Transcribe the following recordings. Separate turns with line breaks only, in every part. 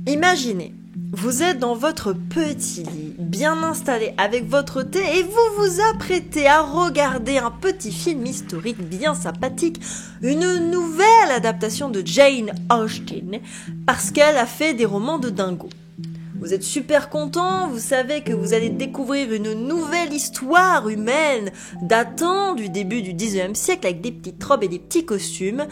Imaginez, vous êtes dans votre petit lit, bien installé avec votre thé et vous vous apprêtez à regarder un petit film historique bien sympathique, une nouvelle adaptation de Jane Austen, parce qu'elle a fait des romans de dingo. Vous êtes super content, vous savez que vous allez découvrir une nouvelle histoire humaine datant du début du 19e siècle avec des petites robes et des petits costumes.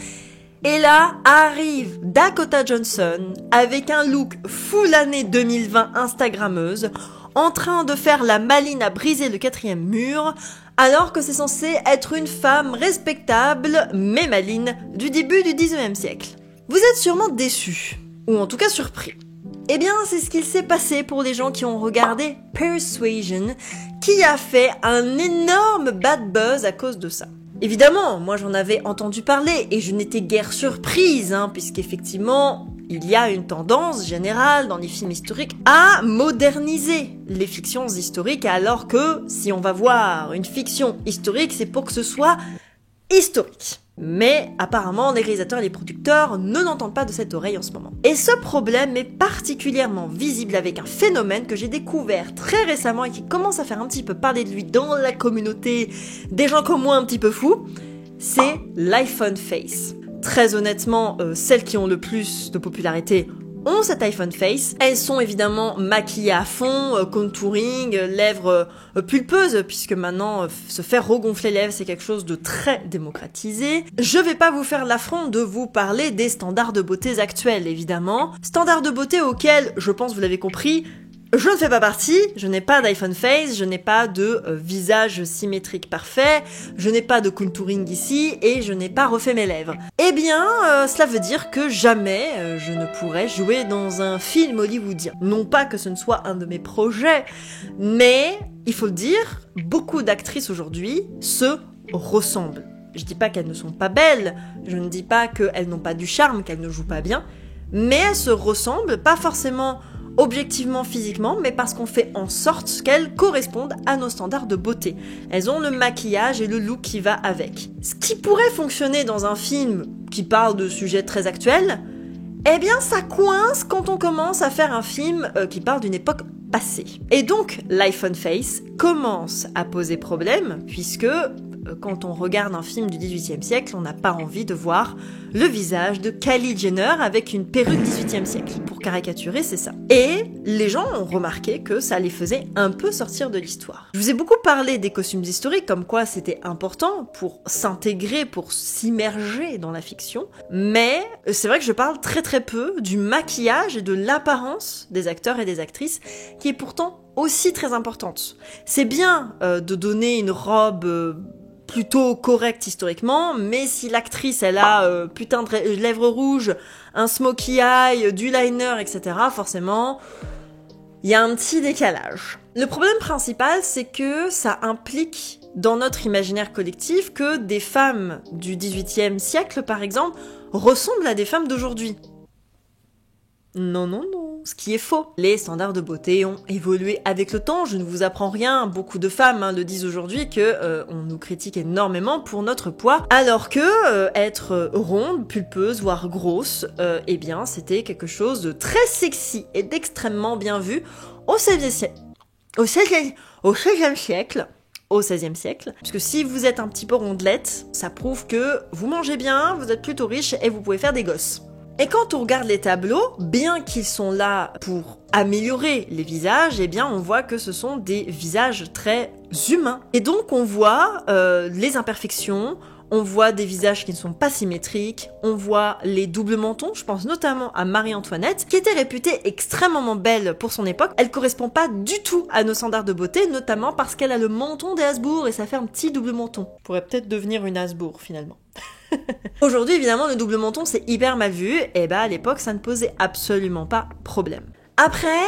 Et là arrive Dakota Johnson avec un look full année 2020 Instagrammeuse, en train de faire la maline à briser le 4e mur, alors que c'est censé être une femme respectable mais maline du début du 19e siècle. Vous êtes sûrement déçus, ou en tout cas surpris. Eh bien, c'est ce qu'il s'est passé pour les gens qui ont regardé Persuasion, qui a fait un énorme bad buzz à cause de ça. Évidemment, moi j'en avais entendu parler et je n'étais guère surprise, puisqu'effectivement, il y a une tendance générale dans les films historiques à moderniser les fictions historiques, alors que si on va voir une fiction historique, c'est pour que ce soit historique. Mais apparemment, les réalisateurs et les producteurs ne l'entendent pas de cette oreille en ce moment. Et ce problème est particulièrement visible avec un phénomène que j'ai découvert très récemment et qui commence à faire un petit peu parler de lui dans la communauté des gens comme moi un petit peu fous, c'est l'iPhone Face. Très honnêtement, celles qui ont le plus de popularité ont cet iPhone Face. Elles sont évidemment maquillées à fond, contouring, lèvres pulpeuses, puisque maintenant se faire regonfler les lèvres c'est quelque chose de très démocratisé. Je vais pas vous faire l'affront de vous parler des standards de beauté actuels, évidemment. Standards de beauté auxquels, je pense vous l'avez compris, je ne fais pas partie, je n'ai pas d'iPhone Face, je n'ai pas de visage symétrique parfait, je n'ai pas de contouring ici et je n'ai pas refait mes lèvres. Eh bien, cela veut dire que jamais je ne pourrais jouer dans un film hollywoodien. Non pas que ce ne soit un de mes projets, mais il faut le dire, beaucoup d'actrices aujourd'hui se ressemblent. Je dis pas qu'elles ne sont pas belles, je ne dis pas qu'elles n'ont pas du charme, qu'elles ne jouent pas bien, mais elles se ressemblent, pas forcément objectivement physiquement, mais parce qu'on fait en sorte qu'elles correspondent à nos standards de beauté. Elles ont le maquillage et le look qui va avec. Ce qui pourrait fonctionner dans un film qui parle de sujets très actuels, eh bien ça coince quand on commence à faire un film qui parle d'une époque passée. Et donc l'iPhone Face commence à poser problème, puisque quand on regarde un film du XVIIIe siècle, on n'a pas envie de voir le visage de Kylie Jenner avec une perruque XVIIIe siècle. Pour caricaturer, c'est ça. Et les gens ont remarqué que ça les faisait un peu sortir de l'histoire. Je vous ai beaucoup parlé des costumes historiques, comme quoi c'était important pour s'intégrer, pour s'immerger dans la fiction, mais c'est vrai que je parle très très peu du maquillage et de l'apparence des acteurs et des actrices, qui est pourtant aussi très importante. C'est bien de donner une robe plutôt correcte historiquement, mais si l'actrice elle a putain de lèvres rouges, un smokey eye, du liner, etc., forcément, il y a un petit décalage. Le problème principal, c'est que ça implique dans notre imaginaire collectif que des femmes du XVIIIe siècle, par exemple, ressemblent à des femmes d'aujourd'hui. Non, non, non, ce qui est faux. Les standards de beauté ont évolué avec le temps, je ne vous apprends rien, beaucoup de femmes le disent aujourd'hui que on nous critique énormément pour notre poids, alors que être ronde, pulpeuse, voire grosse, eh bien c'était quelque chose de très sexy et d'extrêmement bien vu au XVIe siècle. Au XVIe siècle. Au XVIe siècle, puisque si vous êtes un petit peu rondelette, ça prouve que vous mangez bien, vous êtes plutôt riche et vous pouvez faire des gosses. Et quand on regarde les tableaux, bien qu'ils sont là pour améliorer les visages, eh bien on voit que ce sont des visages très humains. Et donc on voit les imperfections, on voit des visages qui ne sont pas symétriques, on voit les doubles mentons, je pense notamment à Marie-Antoinette, qui était réputée extrêmement belle pour son époque. Elle correspond pas du tout à nos standards de beauté, notamment parce qu'elle a le menton des Habsbourg et ça fait un petit double menton. Pourrait peut-être devenir une Habsbourg finalement. Aujourd'hui, évidemment, le double menton, c'est hyper mal vu, et à l'époque, ça ne posait absolument pas problème. Après,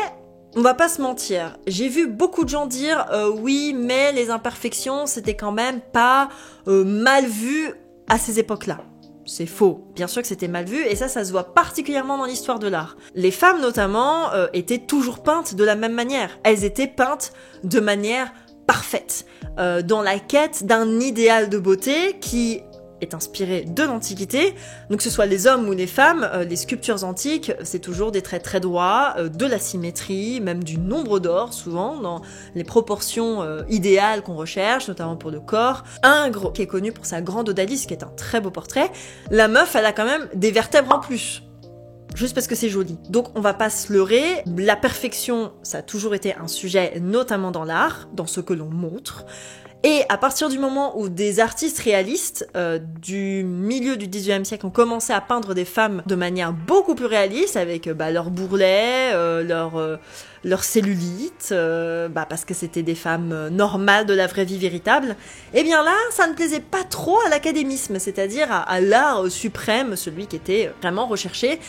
on va pas se mentir, j'ai vu beaucoup de gens dire oui, mais les imperfections, c'était quand même pas mal vu à ces époques-là. C'est faux. Bien sûr que c'était mal vu, et ça se voit particulièrement dans l'histoire de l'art. Les femmes, notamment, étaient toujours peintes de la même manière. Elles étaient peintes de manière parfaite, dans la quête d'un idéal de beauté qui est inspiré de l'Antiquité. Donc que ce soit les hommes ou les femmes, les sculptures antiques, c'est toujours des traits très droits, de la symétrie, même du nombre d'or, souvent, dans les proportions idéales qu'on recherche, notamment pour le corps. Ingres, qui est connu pour sa grande odalisque, qui est un très beau portrait, la meuf, elle a quand même des vertèbres en plus. Juste parce que c'est joli. Donc on va pas se leurrer, la perfection, ça a toujours été un sujet, notamment dans l'art, dans ce que l'on montre. Et à partir du moment où des artistes réalistes du milieu du XIXe siècle ont commencé à peindre des femmes de manière beaucoup plus réaliste, avec leur bourrelet, leur cellulite, parce que c'était des femmes normales de la vraie vie véritable, eh bien là, ça ne plaisait pas trop à l'académisme, c'est-à-dire à l'art suprême, celui qui était vraiment recherché,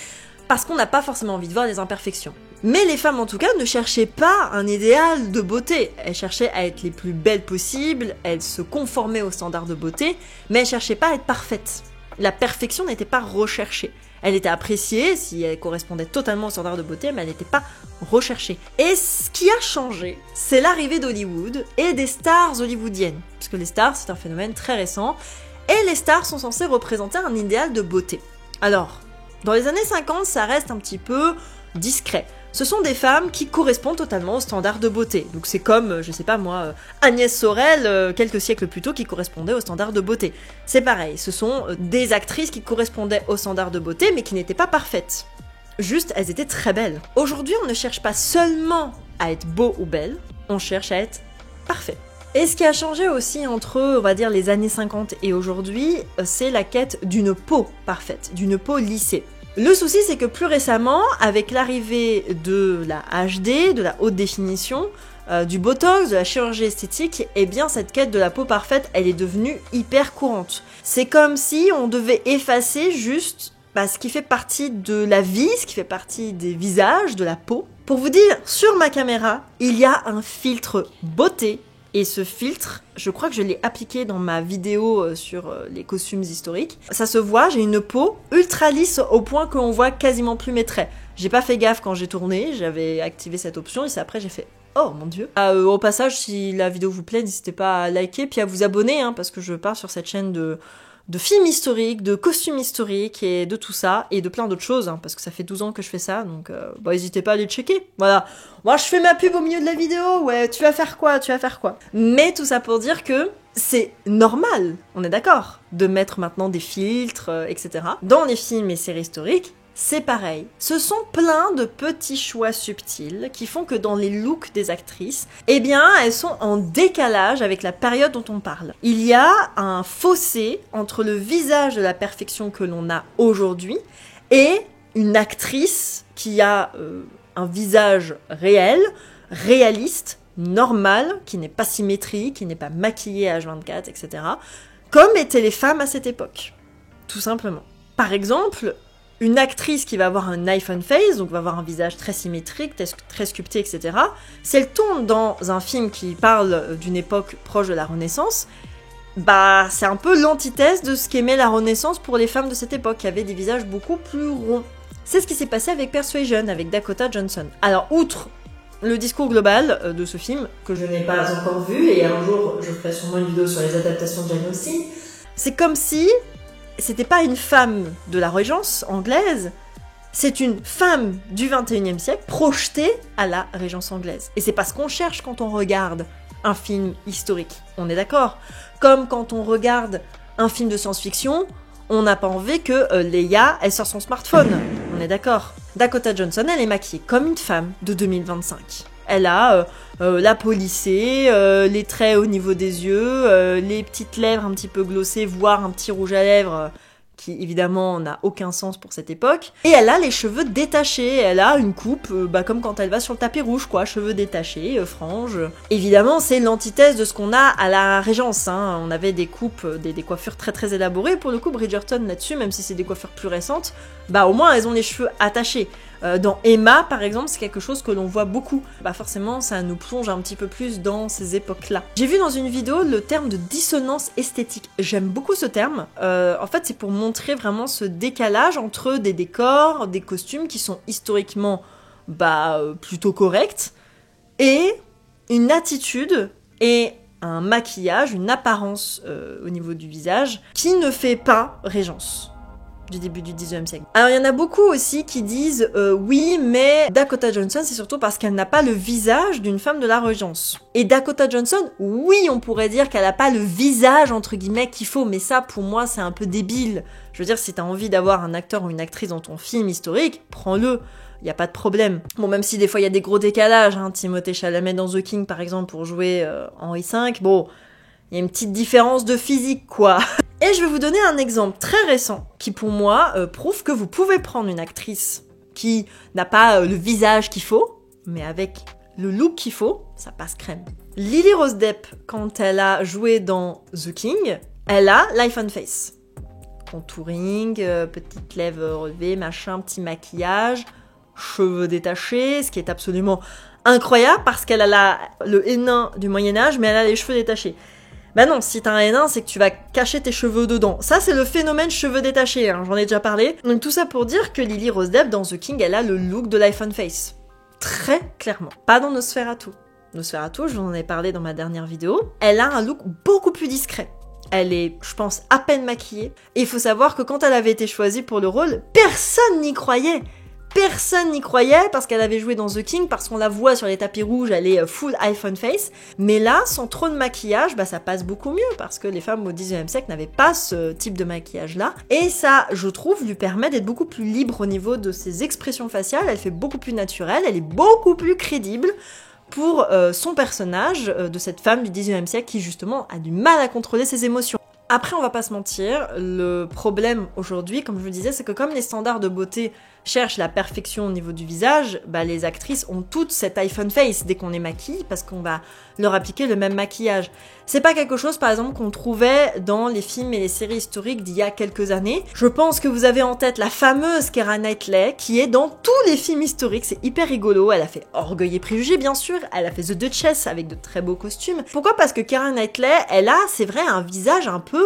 parce qu'on n'a pas forcément envie de voir des imperfections. Mais les femmes, en tout cas, ne cherchaient pas un idéal de beauté. Elles cherchaient à être les plus belles possibles, elles se conformaient aux standards de beauté, mais elles cherchaient pas à être parfaites. La perfection n'était pas recherchée. Elle était appréciée si elle correspondait totalement aux standards de beauté, mais elle n'était pas recherchée. Et ce qui a changé, c'est l'arrivée d'Hollywood et des stars hollywoodiennes. Parce que les stars, c'est un phénomène très récent, et les stars sont censées représenter un idéal de beauté. Alors, dans les années 50, ça reste un petit peu discret. Ce sont des femmes qui correspondent totalement aux standards de beauté. Donc c'est comme, je sais pas moi, Agnès Sorel, quelques siècles plus tôt, qui correspondait aux standards de beauté. C'est pareil, ce sont des actrices qui correspondaient aux standards de beauté, mais qui n'étaient pas parfaites. Juste, elles étaient très belles. Aujourd'hui, on ne cherche pas seulement à être beau ou belle, on cherche à être parfait. Et ce qui a changé aussi entre, on va dire, les années 50 et aujourd'hui, c'est la quête d'une peau parfaite, d'une peau lissée. Le souci, c'est que plus récemment, avec l'arrivée de la HD, de la haute définition, du botox, de la chirurgie esthétique, eh bien cette quête de la peau parfaite, elle est devenue hyper courante. C'est comme si on devait effacer juste ce qui fait partie de la vie, ce qui fait partie des visages, de la peau. Pour vous dire, sur ma caméra, il y a un filtre beauté. Et ce filtre, je crois que je l'ai appliqué dans ma vidéo sur les costumes historiques. Ça se voit, j'ai une peau ultra lisse au point qu'on voit quasiment plus mes traits. J'ai pas fait gaffe quand j'ai tourné, j'avais activé cette option et c'est après j'ai fait « Oh mon dieu !» Au passage, si la vidéo vous plaît, n'hésitez pas à liker puis à vous abonner, parce que je pars sur cette chaîne de films historiques, de costumes historiques et de tout ça, et de plein d'autres choses, parce que ça fait 12 ans que je fais ça, donc n'hésitez pas à aller checker. Voilà. Moi, je fais ma pub au milieu de la vidéo, ouais, tu vas faire quoi ? Mais tout ça pour dire que c'est normal, on est d'accord, de mettre maintenant des filtres, etc. Dans les films et séries historiques, c'est pareil. Ce sont plein de petits choix subtils qui font que dans les looks des actrices, eh bien, elles sont en décalage avec la période dont on parle. Il y a un fossé entre le visage de la perfection que l'on a aujourd'hui et une actrice qui a un visage réel, réaliste, normal, qui n'est pas symétrique, qui n'est pas maquillée à H24, etc. Comme étaient les femmes à cette époque. Tout simplement. Par exemple, une actrice qui va avoir un iPhone face, donc va avoir un visage très symétrique, très sculpté, etc. Si elle tourne dans un film qui parle d'une époque proche de la Renaissance, c'est un peu l'antithèse de ce qu'aimait la Renaissance pour les femmes de cette époque, qui avaient des visages beaucoup plus ronds. C'est ce qui s'est passé avec Persuasion, avec Dakota Johnson. Alors, outre le discours global de ce film, que je n'ai pas encore vu, et un jour je ferai sûrement une vidéo sur les adaptations de Jane Austen, c'est comme si c'était pas une femme de la Régence anglaise, c'est une femme du 21e siècle projetée à la Régence anglaise. Et c'est pas ce qu'on cherche quand on regarde un film historique, on est d'accord. Comme quand on regarde un film de science-fiction, on n'a pas envie que Leia, elle sort son smartphone, on est d'accord. Dakota Johnson, elle est maquillée comme une femme de 2025. Elle a la peau lissée, les traits au niveau des yeux, les petites lèvres un petit peu glossées, voire un petit rouge à lèvres qui évidemment n'a aucun sens pour cette époque. Et elle a les cheveux détachés, elle a une coupe, comme quand elle va sur le tapis rouge, quoi, cheveux détachés, franges. Évidemment, c'est l'antithèse de ce qu'on a à la Régence, On avait des coupes, des coiffures très très élaborées. Pour le coup, Bridgerton là-dessus, même si c'est des coiffures plus récentes, au moins elles ont les cheveux attachés. Dans Emma, par exemple, c'est quelque chose que l'on voit beaucoup. Forcément, ça nous plonge un petit peu plus dans ces époques-là. J'ai vu dans une vidéo le terme de dissonance esthétique. J'aime beaucoup ce terme. En fait, c'est pour montrer vraiment ce décalage entre des décors, des costumes qui sont historiquement plutôt corrects, et une attitude et un maquillage, une apparence au niveau du visage qui ne fait pas Régence du début du 19e siècle. Alors il y en a beaucoup aussi qui disent oui, mais Dakota Johnson, c'est surtout parce qu'elle n'a pas le visage d'une femme de la Régence. Et Dakota Johnson, oui, on pourrait dire qu'elle n'a pas le visage entre guillemets qu'il faut, mais ça pour moi c'est un peu débile. Je veux dire, si t'as envie d'avoir un acteur ou une actrice dans ton film historique, prends-le. Il n'y a pas de problème. Bon, même si des fois il y a des gros décalages, hein, Timothée Chalamet dans The King par exemple pour jouer Henri V, bon, il y a une petite différence de physique quoi. Et je vais vous donner un exemple très récent qui pour moi prouve que vous pouvez prendre une actrice qui n'a pas le visage qu'il faut, mais avec le look qu'il faut, ça passe crème. Lily Rose Depp, quand elle a joué dans The King, elle a l'iPhone face. Contouring, petite lèvres relevées, machin, petit maquillage, cheveux détachés, ce qui est absolument incroyable parce qu'elle a le Hénin du Moyen-Âge, mais elle a les cheveux détachés. Bah non, si t'as un Hénin, c'est que tu vas cacher tes cheveux dedans. Ça, c'est le phénomène cheveux détachés, hein, j'en ai déjà parlé. Donc tout ça pour dire que Lily Rose Depp, dans The King, elle a le look de l'iPhone face. Très clairement. Pas dans Nosferatu. Nosferatu, je vous en ai parlé dans ma dernière vidéo, elle a un look beaucoup plus discret. Elle est, je pense, à peine maquillée. Et il faut savoir que quand elle avait été choisie pour le rôle, personne n'y croyait. Personne n'y croyait parce qu'elle avait joué dans The King, parce qu'on la voit sur les tapis rouges, elle est full iPhone face. Mais là, sans trop de maquillage, bah ça passe beaucoup mieux parce que les femmes au 19e siècle n'avaient pas ce type de maquillage-là. Et ça, je trouve, lui permet d'être beaucoup plus libre au niveau de ses expressions faciales. Elle fait beaucoup plus naturelle, elle est beaucoup plus crédible pour son personnage de cette femme du 19e siècle qui justement a du mal à contrôler ses émotions. Après, on va pas se mentir, le problème aujourd'hui, comme je vous disais, c'est que comme les standards de beauté cherchent la perfection au niveau du visage, bah les actrices ont toutes cet iPhone face dès qu'on les maquille parce qu'on va leur appliquer le même maquillage. C'est pas quelque chose, par exemple, qu'on trouvait dans les films et les séries historiques d'il y a quelques années. Je pense que vous avez en tête la fameuse Keira Knightley qui est dans tous les films historiques, c'est hyper rigolo. Elle a fait Orgueil et Préjugés, bien sûr, elle a fait The Duchess avec de très beaux costumes. Pourquoi ? Parce que Keira Knightley, elle a, c'est vrai, un visage un peu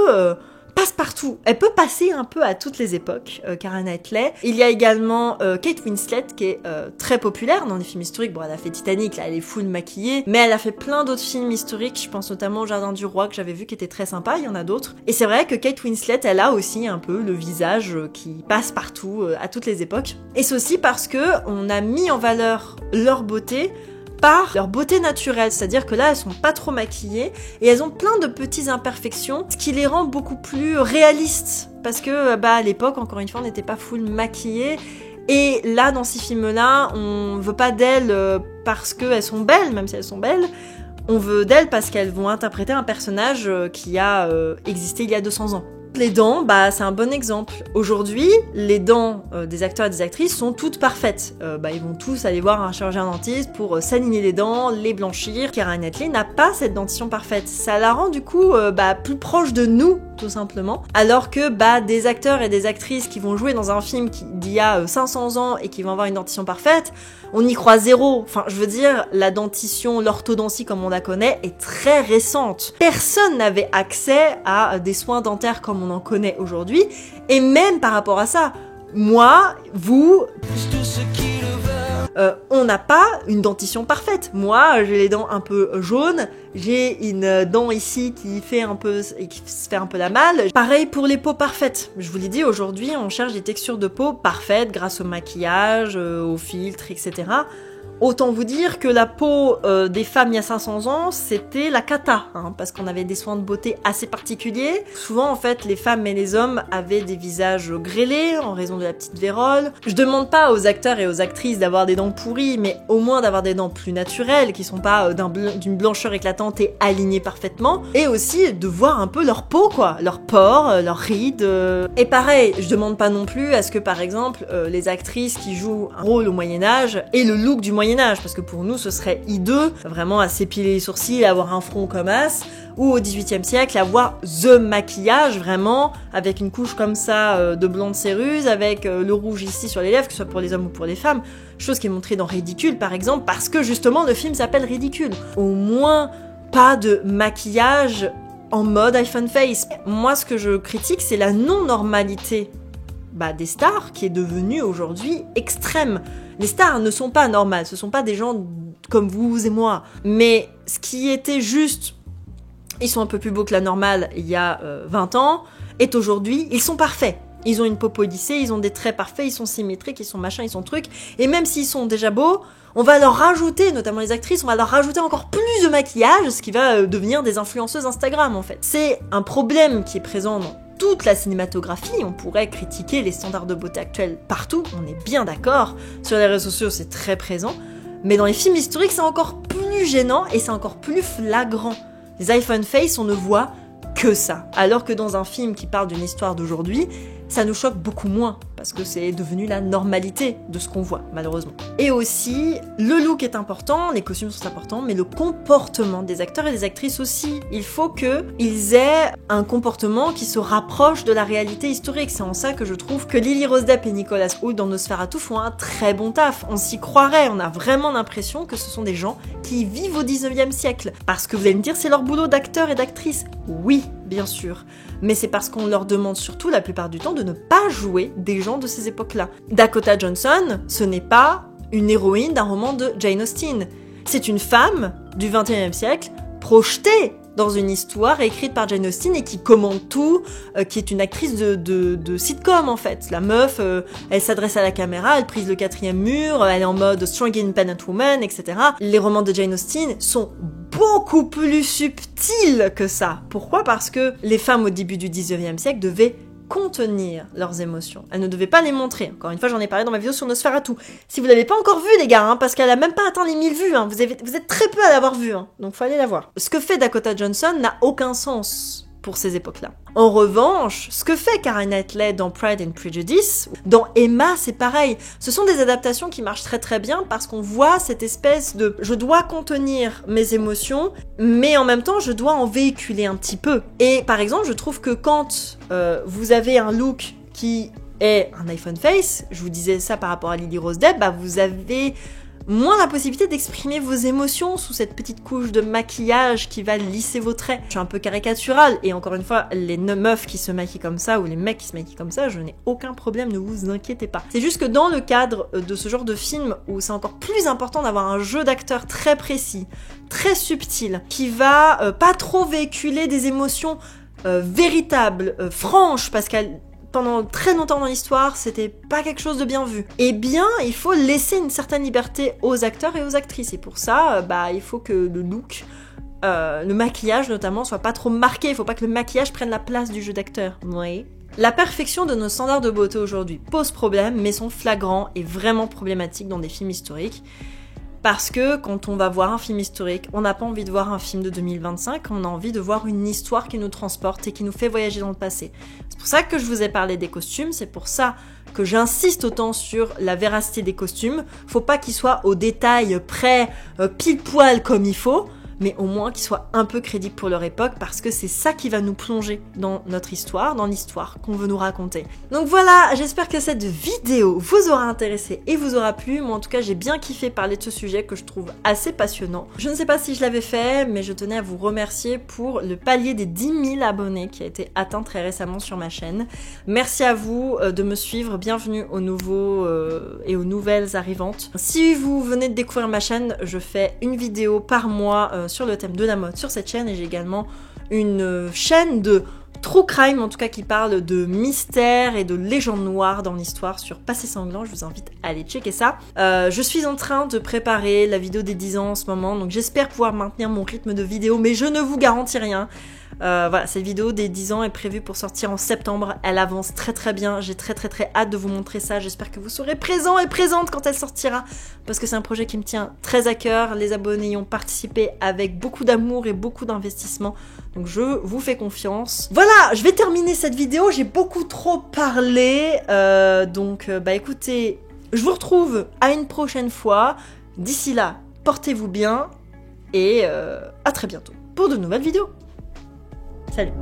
passe-partout. Elle peut passer un peu à toutes les époques, Keira Knightley. Il y a également Kate Winslet qui est très populaire dans les films historiques. Bon, elle a fait Titanic, là, elle est full maquillée, mais elle a fait plein d'autres films historiques. Je pense notamment au Jardin du Roi que j'avais vu qui était très sympa. Il y en a d'autres. Et c'est vrai que Kate Winslet, elle a aussi un peu le visage qui passe partout à toutes les époques. Et c'est aussi parce que on a mis en valeur leur beauté par leur beauté naturelle, c'est-à-dire que là elles sont pas trop maquillées et elles ont plein de petites imperfections, ce qui les rend beaucoup plus réalistes parce que bah à l'époque encore une fois on n'était pas full maquillées et là dans ces films-là on veut pas d'elles parce qu'elles sont belles, même si elles sont belles, on veut d'elles parce qu'elles vont interpréter un personnage qui a existé il y a 200 ans. Les dents, bah c'est un bon exemple. Aujourd'hui, les dents des acteurs et des actrices sont toutes parfaites. Ils vont tous aller voir un chirurgien dentiste pour s'aligner les dents, les blanchir. Keira Knightley n'a pas cette dentition parfaite. Ça la rend du coup plus proche de nous, tout simplement. Alors que des acteurs et des actrices qui vont jouer dans un film d'il y a 500 ans et qui vont avoir une dentition parfaite, on y croit zéro. Enfin, je veux dire, la dentition, l'orthodontie comme on la connaît, est très récente. Personne n'avait accès à des soins dentaires comme on en connaît aujourd'hui. Et même par rapport à ça, moi, vous, on n'a pas une dentition parfaite. Moi, j'ai les dents un peu jaunes, j'ai une dent ici qui fait un peu et qui se fait un peu la malle. Pareil pour les peaux parfaites. Je vous l'ai dit, aujourd'hui, on cherche des textures de peau parfaites grâce au maquillage, au filtre, etc. Autant vous dire que la peau des femmes il y a 500 ans, c'était la cata, parce qu'on avait des soins de beauté assez particuliers. Souvent, en fait, les femmes et les hommes avaient des visages grêlés en raison de la petite vérole. Je demande pas aux acteurs et aux actrices d'avoir des dents pourries, mais au moins d'avoir des dents plus naturelles, qui sont pas d'une blancheur éclatante et alignées parfaitement. Et aussi de voir un peu leur peau, quoi, leurs pores, leurs rides. Et pareil, je demande pas non plus à ce que, par exemple, les actrices qui jouent un rôle au Moyen-Âge aient le look du Moyen-Âge, parce que pour nous ce serait hideux vraiment à s'épiler les sourcils, avoir un front comme as, ou au XVIIIe siècle avoir the maquillage vraiment avec une couche comme ça de blonde céruse, avec le rouge ici sur les lèvres, que ce soit pour les hommes ou pour les femmes, chose qui est montrée dans Ridicule par exemple, parce que justement le film s'appelle Ridicule. Au moins pas de maquillage en mode iPhone face. Moi ce que je critique c'est la non-normalité des stars qui est devenue aujourd'hui extrême. Les stars ne sont pas normales, ce sont pas des gens comme vous et moi. Mais ce qui était juste ils sont un peu plus beaux que la normale il y a 20 ans, et aujourd'hui, ils sont parfaits. Ils ont une peau polissée, ils ont des traits parfaits, ils sont symétriques, ils sont machin, ils sont trucs. Et même s'ils sont déjà beaux, on va leur rajouter, notamment les actrices, on va leur rajouter encore plus de maquillage, ce qui va devenir des influenceuses Instagram en fait. C'est un problème qui est présent dans toute la cinématographie. On pourrait critiquer les standards de beauté actuels partout, on est bien d'accord. Sur les réseaux sociaux, c'est très présent. Mais dans les films historiques, c'est encore plus gênant et c'est encore plus flagrant. Les iPhone Face, on ne voit que ça. Alors que dans un film qui parle d'une histoire d'aujourd'hui, ça nous choque beaucoup moins, parce que c'est devenu la normalité de ce qu'on voit, malheureusement. Et aussi, le look est important, les costumes sont importants, mais le comportement des acteurs et des actrices aussi. Il faut qu'ils aient un comportement qui se rapproche de la réalité historique. C'est en ça que je trouve que Lily Rose Depp et Nicolas Hoult dans Nosferatu font un très bon taf. On s'y croirait, on a vraiment l'impression que ce sont des gens qui vivent au 19e siècle. Parce que vous allez me dire, c'est leur boulot d'acteur et d'actrice. Oui, bien sûr. Mais c'est parce qu'on leur demande surtout, la plupart du temps, de ne pas jouer des gens de ces époques-là. Dakota Johnson, ce n'est pas une héroïne d'un roman de Jane Austen. C'est une femme du 21e siècle projetée dans une histoire écrite par Jane Austen et qui commande tout, qui est une actrice de sitcom en fait. La meuf, elle s'adresse à la caméra, elle brise le 4e mur, elle est en mode strong independent woman, etc. Les romans de Jane Austen sont beaucoup plus subtils que ça. Pourquoi ? Parce que les femmes au début du 19e siècle devaient contenir leurs émotions. Elles ne devaient pas les montrer. Encore une fois, j'en ai parlé dans ma vidéo sur Nosferatu. Si vous l'avez pas encore vu, les gars, parce qu'elle a même pas atteint les 1000 vues, vous êtes très peu à l'avoir vue, donc faut aller la voir. Ce que fait Dakota Johnson n'a aucun sens pour ces époques-là. En revanche, ce que fait Keira Knightley dans Pride and Prejudice, dans Emma, c'est pareil. Ce sont des adaptations qui marchent très très bien parce qu'on voit cette espèce de je dois contenir mes émotions, mais en même temps je dois en véhiculer un petit peu. Et par exemple, je trouve que quand vous avez un look qui est un iPhone Face, je vous disais ça par rapport à Lily Rose Depp, vous avez moins la possibilité d'exprimer vos émotions sous cette petite couche de maquillage qui va lisser vos traits. Je suis un peu caricaturale, et encore une fois, les meufs qui se maquillent comme ça, ou les mecs qui se maquillent comme ça, je n'ai aucun problème, ne vous inquiétez pas. C'est juste que dans le cadre de ce genre de film, où c'est encore plus important d'avoir un jeu d'acteur très précis, très subtil, qui va pas trop véhiculer des émotions véritables, franches, parce qu'elle pendant très longtemps dans l'histoire, c'était pas quelque chose de bien vu. Eh bien, il faut laisser une certaine liberté aux acteurs et aux actrices. Et pour ça, il faut que le look, le maquillage notamment, soit pas trop marqué. Il faut pas que le maquillage prenne la place du jeu d'acteur. Oui. La perfection de nos standards de beauté aujourd'hui pose problème, mais sont flagrants et vraiment problématiques dans des films historiques. Parce que quand on va voir un film historique, on n'a pas envie de voir un film de 2025, on a envie de voir une histoire qui nous transporte et qui nous fait voyager dans le passé. C'est pour ça que je vous ai parlé des costumes, c'est pour ça que j'insiste autant sur la véracité des costumes. Faut pas qu'ils soient au détail près, pile poil comme il faut, mais au moins qu'ils soient un peu crédibles pour leur époque, parce que c'est ça qui va nous plonger dans notre histoire, dans l'histoire qu'on veut nous raconter. Donc voilà, j'espère que cette vidéo vous aura intéressé et vous aura plu. Moi en tout cas, j'ai bien kiffé parler de ce sujet que je trouve assez passionnant. Je ne sais pas si je l'avais fait, mais je tenais à vous remercier pour le palier des 10 000 abonnés qui a été atteint très récemment sur ma chaîne. Merci à vous de me suivre, bienvenue aux nouveaux et aux nouvelles arrivantes. Si vous venez de découvrir ma chaîne, je fais une vidéo par mois sur le thème de la mode sur cette chaîne, et j'ai également une chaîne de true crime, en tout cas qui parle de mystères et de légendes noires dans l'histoire sur Passé Sanglant. Je vous invite à aller checker ça. Je suis en train de préparer la vidéo des 10 ans en ce moment, donc j'espère pouvoir maintenir mon rythme de vidéo, mais je ne vous garantis rien. Voilà, cette vidéo des 10 ans est prévue pour sortir en septembre. Elle avance très très bien. J'ai très hâte de vous montrer ça. J'espère que vous serez présents et présentes quand elle sortira, parce que c'est un projet qui me tient très à cœur. Les abonnés y ont participé avec beaucoup d'amour et beaucoup d'investissement. Donc je vous fais confiance. Voilà, je vais terminer cette vidéo. J'ai beaucoup trop parlé. Écoutez, je vous retrouve à une prochaine fois. D'ici là, portez-vous bien et à très bientôt pour de nouvelles vidéos. Salut!